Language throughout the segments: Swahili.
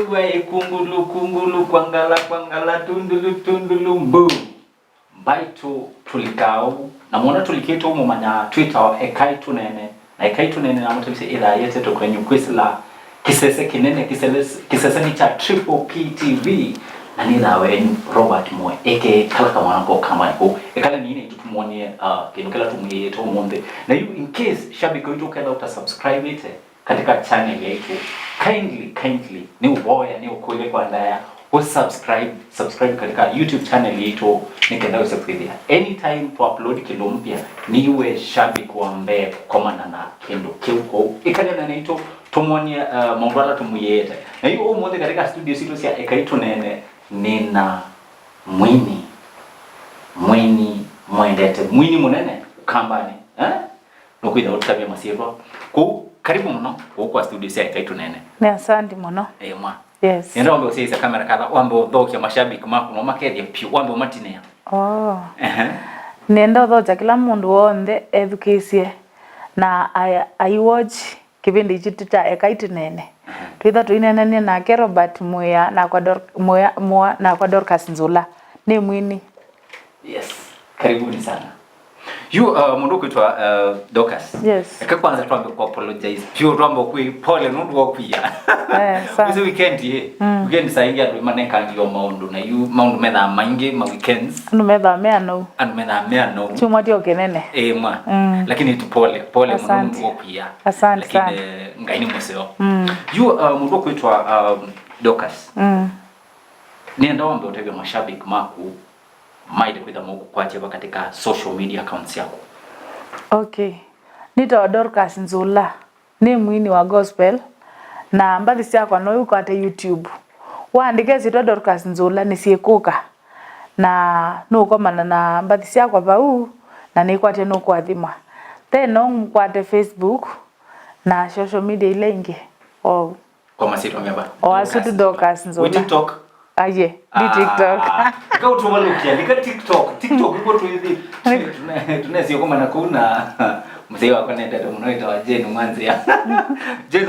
we kungulu kungulu kwangala tundulu mbu baitu tulikao na mwana tulikito umumanya Twitter Ekai Tuneene na Ekai Tuneene na mutulise ila yete tokwenye kwisila kisese kinene kisese ni cha Triple PTV na nila we Robert Moe eke kalaka mwanako kama yako ekala nini tutumwonie kinukela tumuye yeto umonde na you in case shabiki wetu keda utasubscribe ite katika channel yetu kindly ni uboya ni ukwele kwa ndaya subscribe katika YouTube channel yetu nikenda usaidia anytime to upload kilo mpya niwe shabiki wa Mbeya kukomana na kendo kiuko ikale na naito tumwonie mongwala tumuyete na hiyo umonde katika studio situ sia Ekai Tuneene nina mwendete mwini munene ukambani nokuida utabia masirwa ku karibu mno kwa studio sia Ekai Tuneene ni asante mno mwa yes nenda ombe usisa kamera kala ombe udhokia mashabiki mako no makedia pio ombe umatinea nenda udhokia kila mundu wonde education na I watch kipindi chitu cha Ekai Tuneene twitha tuinenene na Robert Moe na kwa Dorcas Nzula ni mwini yes karibuni sana you mundu kwitwa Dorcas yes kwanza tuambe ku apologize pure tuambe ku pole nundu wokuya this weekend weekend saingia ndo maneka ndio maundu na you maundu metha maingi ma weekends anu metha meano chuma dio kenene mwa lakini tu pole mundu wokuya lakini ngaini museo you mundu kwitwa Dorcas nienda ombe utege mashabiki maku maide kwitha muku kwacheva katika social media accounts yako. Okay. Nito Dorcas Nzula. Ni mwini wa gospel na mbathi siakwa no yuko ate YouTube. Waandike zito Dorcas Nzula nisiekuka. Na nuko mana na mbathi siakwa bau na nikwate nuko athima. Then no mkwate Facebook na social media ile ingi. Kwa masito ngaba. Asutu Dorcas Nzula. TikTok. Aye, di TikTok. Kau tumalukia nika TikTok iko tu hivi. Tunasio kama na kuna mzee wako nenda mnaita wa Jane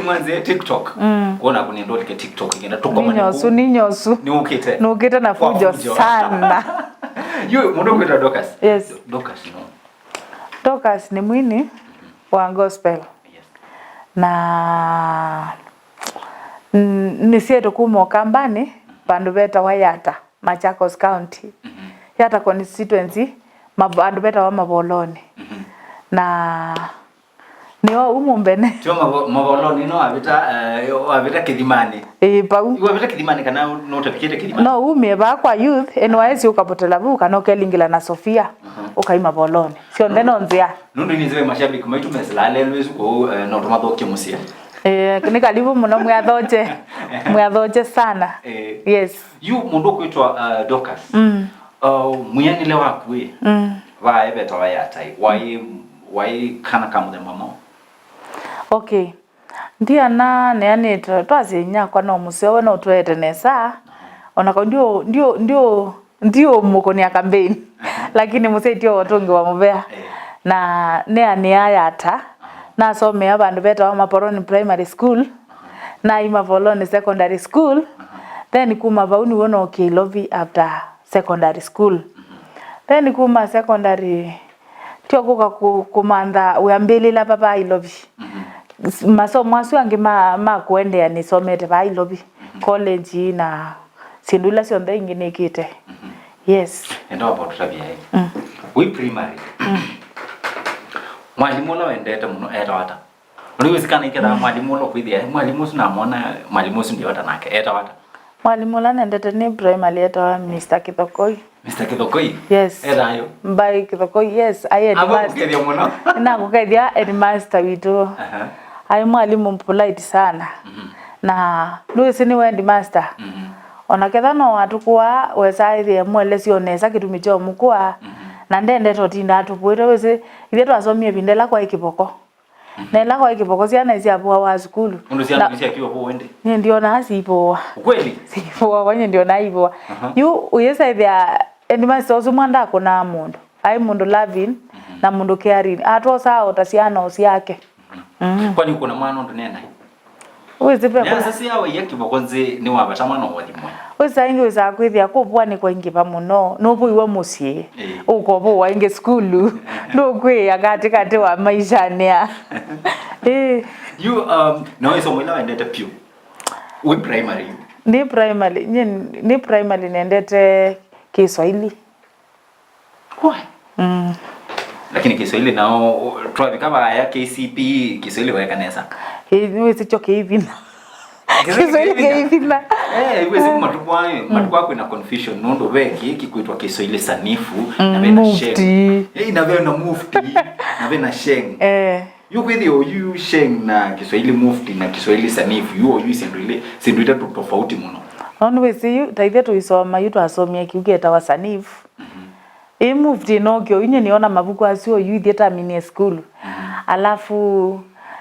Mwanzi TikTok. Ona kunendo like TikTok ingenda tukoma ni nyosu. Ni ukite na fujo sana. You mundu kwita Dorcas. Yes. Dorcas no. Dorcas ni mwini wa gospel. Yes. Na nisieto kumo kambani bandu beta wa Yata Machakos County Yata constituency bandu beta wa Maboloni na niyo umumbene tio Maboloni no abita Kidimani pau iwa abita Kidimani kana no tapikete Kidimani no umie ba kwa youth NYS ukapotela buka no kelingila na Sofia ukaima Boloni sio ndeno nzia nundu niziwe mashabiki maitu mesilale lwezu ko no tumathokie musia kini karibu muno mwadhoje sana yes you mundu kwitwa Dorcas muyanile wakwe va ebeta wa yatai why kana kama them mama okay ndia na neane twazinya kwa no museo we no twete nesa onako ndio mukoni ya campaign lakini musetio watongi wa mubea na neane Yata na some abandu beta wa Maporoni primary school na Mavoloni secondary school then kuma bauni wono Kilovi after secondary school then kuma secondary tio kuka kumanda uambili la baba Ilovi masomo asu ange kuendea ni somete ba Ilovi college na sindula sionde ingine kite yes endo about tabia we primary mwalimu lo endete muno eta wata uliwezekana ikeda mwalimu lo kwithia mwalimu sina mona mwalimu ndio wata nake eta wata mwalimu la endete ni primary eta Mr. Kithokoi yes eta ayo by Kithokoi yes I headmaster muno na kukedia headmaster witu ai mwalimu polite sana na Luis ni headmaster onaketha no atukua wesaithie mwelesio nesa kitumicho mukua na ndende totinda atupwire wese ile twasomie bindela kwa ikiboko nela kwa ikiboko ciana cia bwa wa skulu undu ciana cia kiwa bo wende ni ndio na sipo kweli sipo wanye ndio na ibo you uyesaithia endimasa osumwanda kuna mundu ai mundu loving na mundu caring atwo sao ta ciana ociake kwani kuna mwana ndo nena Uzipe kwa sasa yawe yakibo konze ni wabatama no walimwe usangi uzakwithia kubwani kwa ingipa muno nubu iwe musie ukobo wainge skulu nukwe yakati wa maisha nia you no iso mwila endete pio we primary ni primary nendete Kiswahili why lakini Kiswahili nao twa kama ya KCP Kiswahili wa kanisa ni sicho kivina Kiswahili kivina iwe siku matukwa kuna confusion nondo weki kikuitwa Kiswahili sanifu na vena sheng na vena mufti na vena sheng you with you sheng na Kiswahili mufti na Kiswahili sanifu you sindrile tofauti muno we see you taithe tuisoma yutu asomia kiugeta wa sanifu mufti nokyo inye niona mabuku asio yuithieta mini school alafu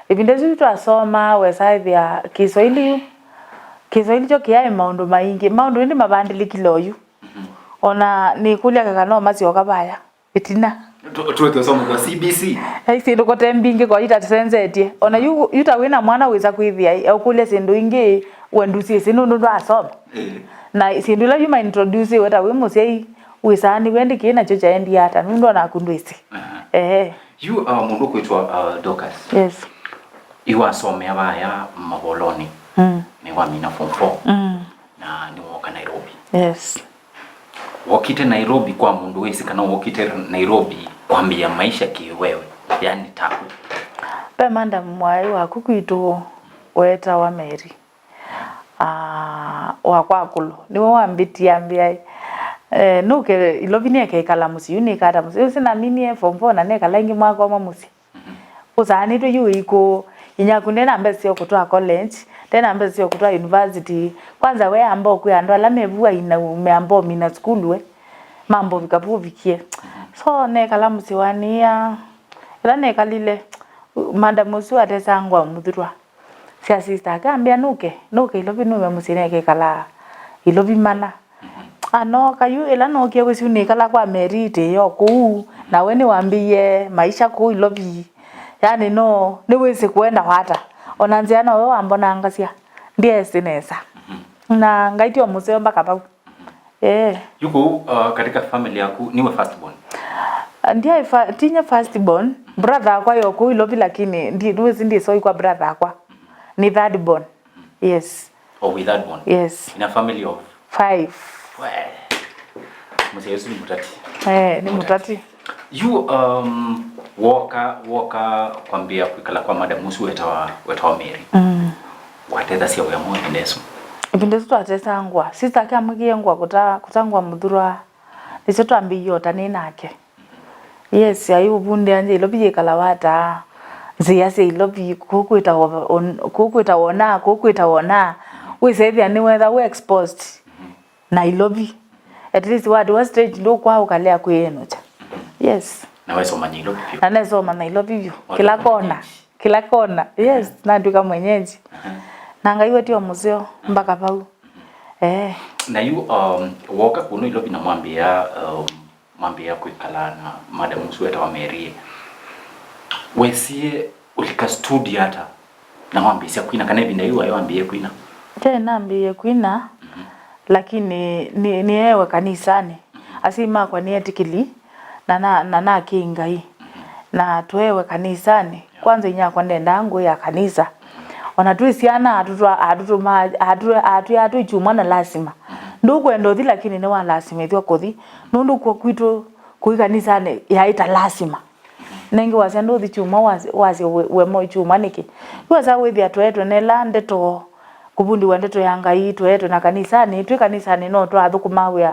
ibindezu twasoma wesaithia Kiswahili cho kiae maundu maingi maundu ndi mabandilikilo ona ni kulia kakano masio kabaya itina tuwe somo kwa CBC sindu kote mbingi kwa ita sensetie ona yuta wina mwana weza kwithia ukulia sindu ingi wendusie sindu ndo asoma na sindu la yuma introduce weta we musei wisani wendi kina cho chaendi hata ndo na kundwisi you mundu kwitwa Dorcas yes iwa some abaya maboloni ni wa mina form 4 na ni woka Nairobi yes wakite Nairobi kwa mundu wesi kana wakite Nairobi kwambia maisha kiwewe yani taku pe manda mwai wa kukuito weta wa Mary wa kwakulu niwe wambitia ambia nuke ilovine ke kala musi uni kata musi usina mini form 4 na ne kala ingi mwako wa musi usani to yu iko inyakunena mbesi okutwa college tena mbesi okutwa university kwanza we ambao kuyandwa la mevua ina umeambo mina school we mambo vikapu vikie so ne kala musiwania ila ne kalile madam musu atesangwa muthurwa sia sister akambia nuke ilobi nume musine ke kala ilobi mana ano kayu ila no ke wesi ne kala kwa merite yo ku na weni wambie maisha ku ilobi yani no niwezi kuenda hata onanziana wewe ambona angasia ndiye sinesa na ngaitio museo mpaka pau yuko katika family yako niwe first born ndiye tinya first born brother kwa yoko ilobi lakini ndiye so kwa brother kwa ni third born yes with that born yes in a family of 5 museo ni mutati ni mutati you woka kwambia kwikala kwa madam musu weta wa Mary watenda sia wa moyo ndeso ibindeso twatesa ngwa sister kamagie ngwa kutangwa muthurwa nicho twambiyo tani nake yes ayu bunde anje ilobi kala wata ziyase ilobi kukwita wona we say the whether we exposed na ilobi at least what was stage ndo kwa ukalea kwenocha yes na wewe soma Nairobi pia na nasoma Nairobi kila kona yes na nduka mwenyeji na ngaiwe tio museo mpaka pau na you woka kuno Nairobi na mwambia kwikala na madam Musueta wa Mary wesie ulika studio hata na mwambia kwina kana binda yu ayo ambie kwina tena ambie kwina lakini ni ewe kanisani asima kwa ni etikili na kingai na twewe kanisani kwanza inya kwa ndenda ngo ya kanisa ona tuisiana atu chuma na lazima ndugu endothi lakini ne wa lazima ithwa kothi nundu kwa kwitu kui kanisani yaita lazima nengi wase nduthi chuma wase we mo chuma niki wasa withi atwetu ne lande to kubundi wandeto yanga itu eto na kanisani no to athukumawe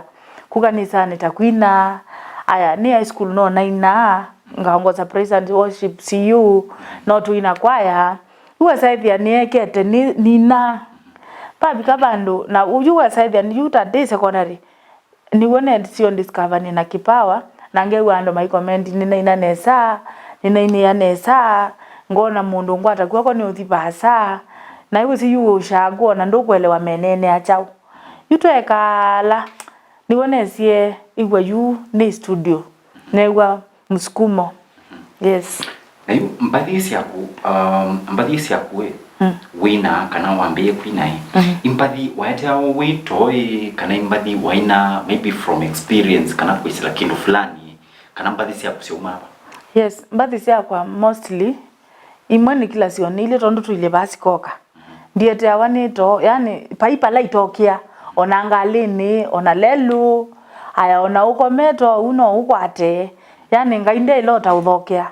ku kanisani takwina aya ni high school no naina ngaongoza praise and worship CU no tuina kwaya uwa saithia niekete nina pabi kabando na uwa saithia ni yuta day secondary ni wone sio discover ni na kipawa na ngewa ando my comment ni ina nesa ni ya nesa ngona mundu ngwata kwako ni uthibasa na iwe si yuo shago na ndokwelewa menene achao yutoekala niwonesie igwa yu ni studio newa msukumo yes na yu mbadisi yaku we wina kana wambie kwinai impathi waete ao witoi kana impathi waina maybe from experience kana kwisila kindu fulani kana impathi cia kusiuma. Yes, impathi cia kwa mostly imwe ni kila sioni ile tondu tuile basi koka ndiete awanito yani paipa laitokia ona ngalini ona lelu aya ona ukometo uno ukwate yani ngainde ilota uthokea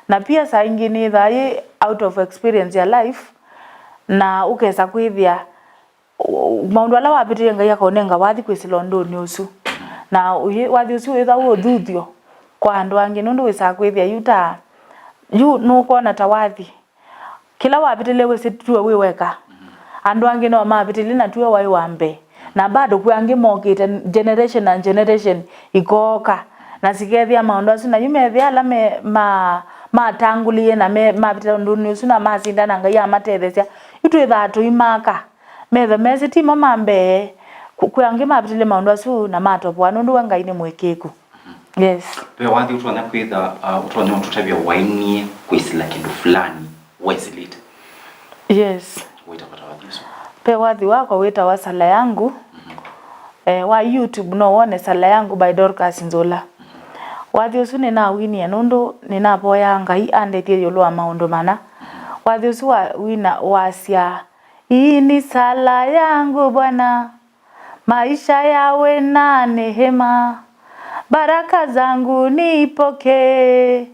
na pia saa ingine thai out of experience ya life na ukesa kwithia maundu ala wapitire ngai akonenga wathi kwisilo ndoni usu na wathi usu witha uthuthio kwa andu angi nundu wisa kwithia yuta yu nukona tawathi kila wapitile wisitua wiweka andu angi no mapitile na tuwe wai wambe na bado kwangi mokite generation na generation ikoka na sikethia maundu asu na yumethia ala matangulie na mapitile nduni usu na masinda na ngai amatethesia itu ithatu imaka metho mesiti mambe kwangi mapitile maundu asu na matopwa nundu wa ngai ni mwekeku. Yes. Pe wathi utwana kwitha utwana tutabia wainie kwisila kindu fulani wesilite. Yes. Wita pata wathi usu. Pe wathi wako wita wa sala yangu. Wa YouTube no wone sala yangu by Dorcas Nzula. Wathi usu nina winie nundu nina boya ngai andetie yolwa maundu mana. Wathi usu wina wasia hii ni sala yangu Bwana, maisha yawe na neema, baraka zangu nipokee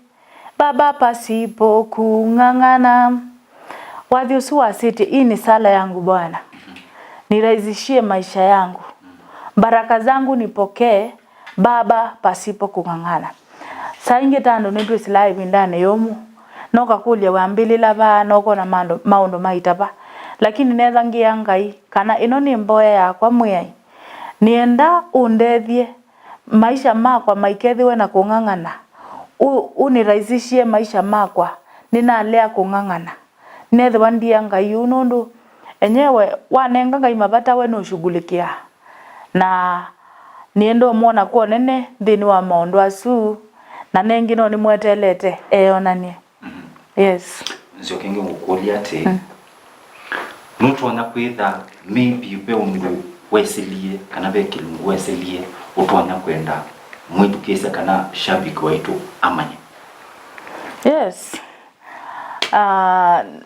Baba pasipo kung'ang'ana. Wathi usu wasiti hii ni sala yangu Bwana, nirahisishie maisha yangu, baraka zangu nipokee Baba pasipo kung'ang'ana. Sainge tando nitwe silai bindane yomu noka kulia wambili laba noko na maundu maitaba lakini netha ngia ngai kana ino ni mboya yakwa mwiyai nienda undethie maisha makwa maikethiwe na kung'ang'ana unirahisishie maisha makwa ninalea kung'ang'ana nethe wandia ngai unundu enyewe wanenga ngai mabata we no shughulikia na niendo muona kwa nene thini wa maundu asu na nengi no ni mwetelete onanie. Yes. Nzio kenge ngukulia te nutu wana kwitha maybe ube undu wesilie kana be kilungu wesilie utwana kwenda mwitu kesa kana shabiki waitu amanye. Yes.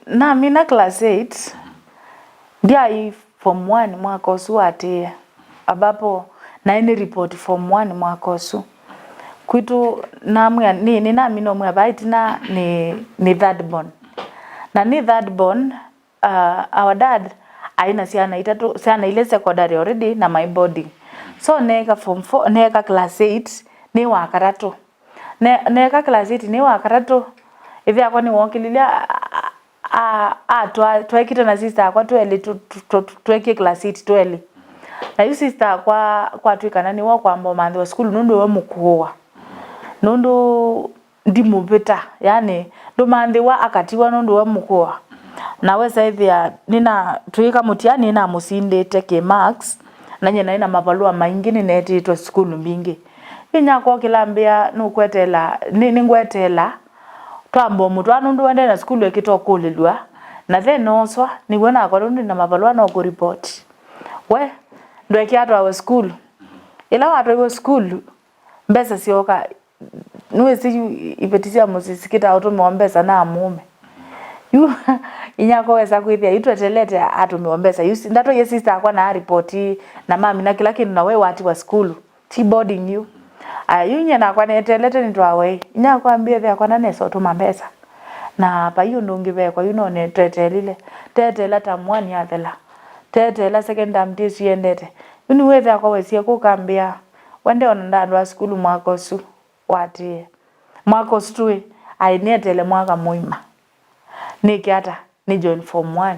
Na mina class 8 ndia form 1 mwaka usu ati abapo na ini report form 1 mwaka usu kwitu namwe ni nami no mwe baiti na ni third born na ni third born our dad aina siana itatu siana ile secondary already na my boarding so neka form 4 neka class 8 ni wakaratu neka class 8 ni wakaratu ithi akwa ni wokililia twekite na sister akwa tweli tweke class 8 tweli na yu sister kwa twikana ni wa kwa mbomanthi wa school nundu wa mukuwa nundu ndimubita yani ndumanthi wa akatiwa nundu wa mukuwa na wesa ithia nina tuika mutiani na musindite ke marks na nyina ina mavalua maingi ninetitwe school mbingi inya kwa kilambia nukwetela ningwetela twambo mutwa nundu wende na school ekitokulilwa na then oswa niwona kwa nundu na mavalua no ku report we ndweki atwa wa school ila watu wa school mbesa sioka nuwesi ipetisia musisikita automeombesa na amume yu inyako wesa kwithia itwetelete atumeombesa yusi ndato ye sister akwa na report na mami na kila kindu na we wati wa school ti boarding you yunya na kwa netelete nitwawe inyako ambie thia kwa naneso tumambesa na pa yu ndungive kwa yuno ne twetelile tetela tamwani athela tetela second term tisiendete uni wetha kwa wesie kukambia wende ona ndandu wa school mwaka su watie mwaka stui ainetele mwaka muima nikiata ni join form 1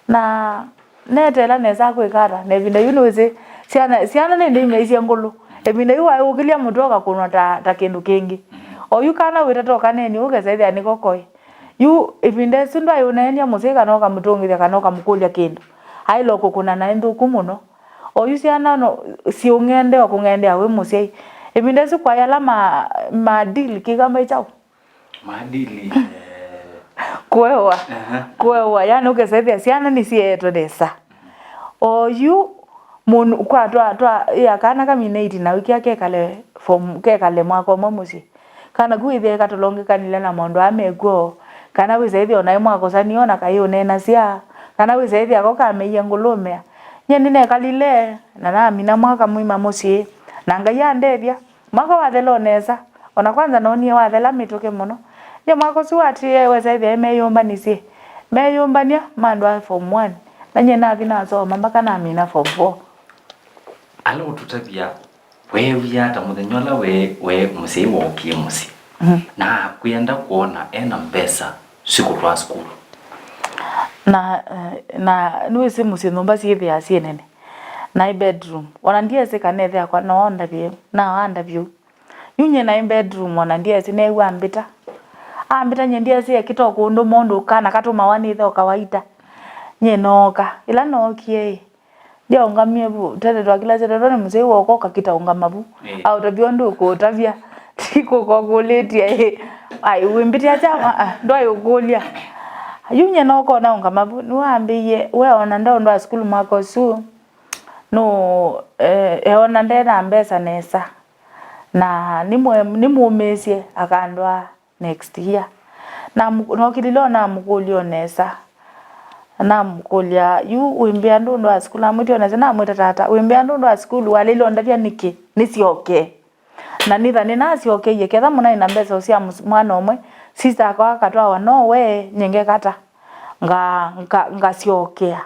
na netela neza kwikara nevinda yunoze siana nende imeisia ngulu evinda yuwa ukilia mutoka kunwa ta kindu kingi o yukana witatoka neni ugezaithia nikokoi yu evinda sindwa yunenia musika noka mutongithia kanoka mukulia kindu hailoko kuna na nthuku muno o yusiana no si ungende wa kungendea we musei evinda su kwa yala ma deal kigamba chao maadili kwewa yani ukesaithia ciana ni cietwe nesa oyu mun kwa twa ya kana kaminate na wiki yake kale form kekale mwako momusi kana kuithie katulongekanile na mondo amegwo kana wisaithia ona mwako saniona kayo nena cia kana wisaithia ko kameiya ngulumea nyeni ne kalile na mina mwaka mwima musi na ngai andethia mwaka wa thelonesa ona kwanza nonie wa thela mituke muno ye mwako suati wisaithia meyumbanisie meyumbania mandwa form 1 na nyena thina soma mpaka na mina form 4 ala ututabia wevya ta muthenyola we musei wokie musi na kuyenda kuona ena mpesa siku kwa school na nuwese musi nomba sithi asie nene na bedroom ona ndiye se kanethe akwa no onda bie na wanda view yunye na bedroom ona ndiye se ne ambita nye ndiye se kitoko ndo mondo kana katuma wani tho kawaida nye noka ila nokie ya ungamie bu tete twa kila tete twa musei woko kakita ungamabu au tabio nduko tabia tiko kogoletia ai wimbitia chama ndo yogolia yunye noko na ungamabu nuambiye we ona ndo school mwako su no ona ndena mbesa nesa na nimuomesie akandwa next year na nokililo na mkulio nesa na mkulia yu wimbia ndondo wa school amutio na mwita tata wimbia ndondo wa school walilo ndavya niki nisioke na nitha ninacioke ye ketha muna ina mbesa cia mwana omwe sister akwa katwa no we nyenge kata nga ciokea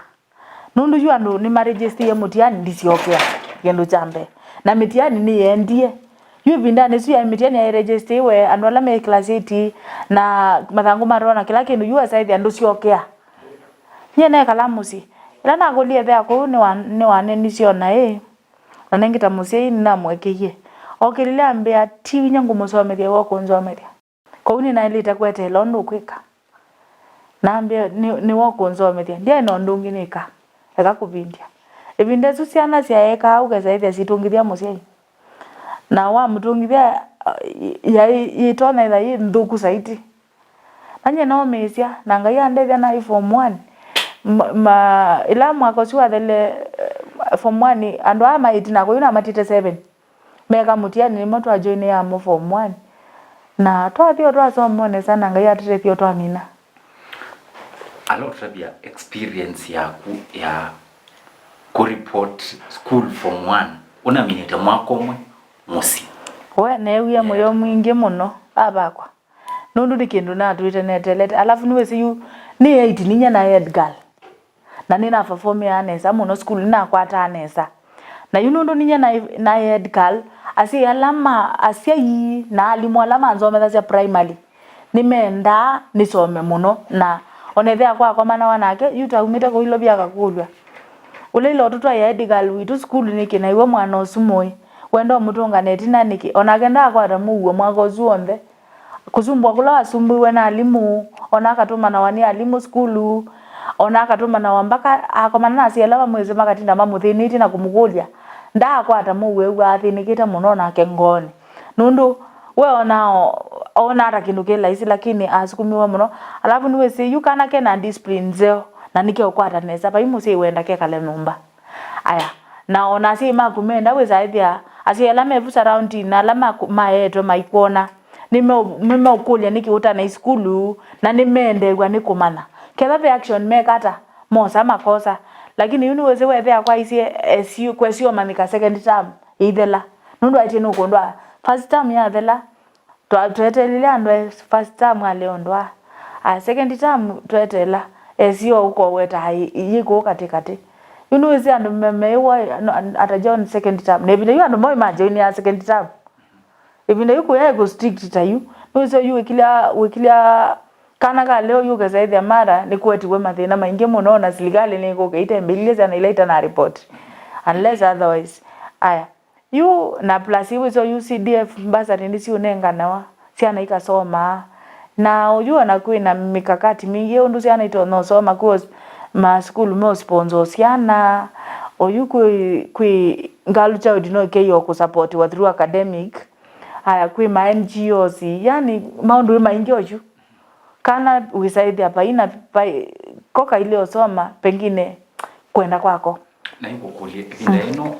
nundu yu andu ni maregister mutiani ndiciokea gendo chambe na mitiani ni endie yu binda ni cia mitiani ya register we andu ala me class 8 na mathangu marona kila kindu yu asaithia ndu ciokea nyene kalamusi ila nagolie thea ko ni waneni ciona na nengita musei na mwekeye okilile ambia ti nyangu musomethia woko nzomeria ko ni na ilita kwete londo kwika na ambia ni woko nzomeria ndia no ndungi nika eka kubindia ibinde su ciana cia eka ugezaithia citungithia musei na wa mutungithia ya itona ila ndhuku saiti anye no mesia na ngai andethia na form 1 ila mwako siwa thele form 1 andu ama itina ko yuna matite 7 mega mutiani ni moto ajoine ya mo form 1 na twathio twasomone sana ngai atithio twamina alo tabia experience yaku ya ku report school form 1 una minute mwako mwe musi we newe moyo mwingi muno abakwa nundu dikindu na twite netelete alafu niwese yu ni 8 ninya na head girl na nina perform ya nesa muno school na kwata nesa na yunundu ninya na head girl asi alama Asyai na alimu alama nzomeza cia primary nimenda nisome muno na onethea kwa mana wanake yutaumite ko ilo bya gakulwa ule ilo tutwa ya head girl witu school niki na iwe mwana osumoi wendo mutunganeti na niki onagenda kwa ramuwo mwako zuonde kusumbwa kula asumbuwe na alimu onakatuma na wani alimu skulu onakatuma na wambaka akomana na asiela mwezi makatinda mamuthiniti na kumugulia nda kwata muwe wa athinikita muno na kengoni nundu we ona atakinukela isi lakini asukumiwa muno alafu niwe si yukana ke na discipline zeo na nike ukwata nesa pa imusi wenda ke kale numba aya na ona si makumenda we zaithia asiela mevu surrounding na lama maeto maikona nime ukulia nikiuta na skulu na nimeendegwa nikumana ketha the action mekata mosa makosa lakini yuni weze wethea kwa isi SU kwesio manika second term ithela nundu ati nukundwa first term ya thela twetelile andwe first term aleondwa second term twetela SU uko weta yiko katikati yuni weze andu memewa atajon second term nebile yu andu moi majoini ya second term ibinde yuko yego strict tayu nuzo yu wikilia kana ga leo yu gazaithia mara ni kweti we mathina maingi muno na siligale ni ko geite mbileza na ilaita na report unless otherwise aya yu na plus yu so UCDF basari ndisi unenganawa ciana ikasoma na uyu na kwina mikakati mingi undu ciana itono soma course ma school mo sponsor ciana oyu kwi ngalu child no keyo ku support wa through academic aya kwi ma NGOs yani maundu maingi oju kana uisaidia baina koka ile osoma pengine kwenda kwako na hivyo kulie ino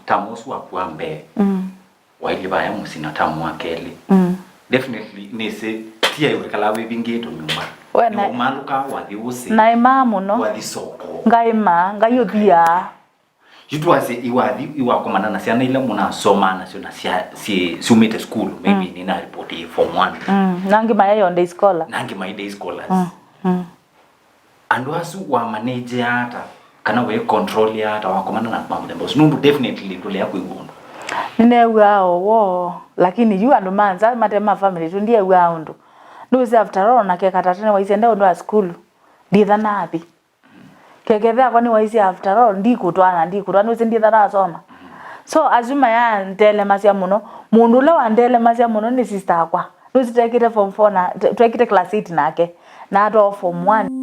tamosu wa kuambe waili baya musina tamu wakeli definitely nise tia iwe kalawe bingeto nyumba ni umaluka wathi usi na imamu no wathi soko ngaima ngayuthia yitu ase iwathi iwakomana na ciana ile muna soma na cio na si umite school maybe ni na report form 1 nangi mayo day scholar nangi my day scholars andu asu wa manage ata kana we control ya ata wakomana na mambo dembo nundu definitely tule yako igundu nine wao wo lakini you and manza matema family tu ndiye wao ndo nduze after all na keka tatene waisi enda ndo school nditha nathi kekethea kwani waisi after all ndikutwana nduze nditha nasoma so azuma ya ndele masia muno mundu le wa ndele masia muno ni sister akwa nduze tekite form 4 na tekite class 8 nake na ato form 1